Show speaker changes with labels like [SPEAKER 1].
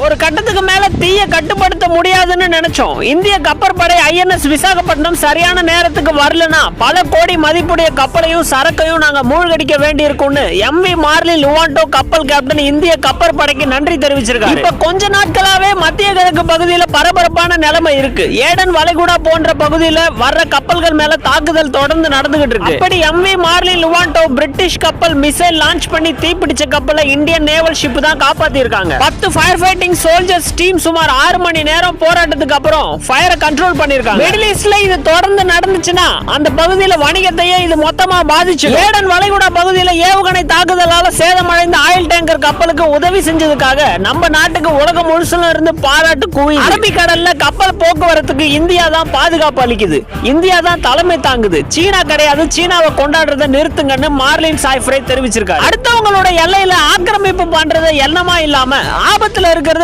[SPEAKER 1] ஒரு கட்டத்துக்கு மேல தீய கட்டுப்படுத்த முடியாதுன்னு நினைச்சோம். இந்திய கப்பற்படை ஐஎன்எஸ் விசாகப்பட்டினம் சரியான நேரத்துக்கு வரலனா பல கோடி மதிப்புடைய கப்பலையும் சரக்கையும் நாங்க மூழ்கடிக்க வேண்டியிருக்கும்னு எம்வி மார்லின் லுவாண்டோ கப்பல் கேப்டன் இந்திய கப்பற்படைக்கு நன்றி தெரிவிச்சிருக்காரு. இப்ப கொஞ்ச நாட்களாவே மத்திய கிழக்கு பகுதியில் பரபரப்பான நிலைமை இருக்கு. ஏடன் வளைகுடா போன்ற பகுதியில் வர்ற கப்பல்கள் மேல தாக்குதல் தொடர்ந்து நடந்துகிட்டு இருக்கு. அப்படி எம்வி மார்லின் லுவாண்டோ பிரிட்டிஷ் கப்பல் மிசைல் லான்ச் பண்ணி தீப்பிடிச்ச கப்பலை இந்தியன் நேவல் ஷிப் தான் காப்பாத்தி இருக்காங்க. 10 ஃபயர் ஃபைட்டிங் சோல்ஜர்ஸ் டீம் சுமார் 6 மணி நேரம் போராட்டத்துக்கு அப்புறம் ஃபயரை கண்ட்ரோல் பண்ணிருக்காங்க. மிடில் ஈஸ்ட்ல இது தொடர்ந்து நடந்துச்சுன்னா அந்த பகுதியில் வணிகத்தையே இது மொத்தமா பாதிச்சு. ஏடன் வளைகுடா பகுதியில் ஏவுகணை தாக்குதலால சேதமடைந்த ஆயில் டேங்கர் கப்பலுக்கு உதவி செஞ்சதுக்காக நம்ம நாட்டுக்கு உலகம் முழுசுல இருந்து பாராட்டு குவி. அரபிக்கடல்ல கப்பல் போக்குவரத்துக்கு இந்தியா தான் பாதுகாப்பு அளிக்குது. இந்தியா தான் தலைமை தாங்குது. சீனா கிடையாது. சீனாவை கொண்டாடுறதை நிறுத்துங்கன்னு மார்லின் சாய்ஃப்ரே தெரிவிச்சிருக்காரு. அடுத்தவங்களோட எல்லையில ஆக்கிரமிப்பு பண்றது எண்ணமா இல்லாம ஆபத்துல இருக்கிறது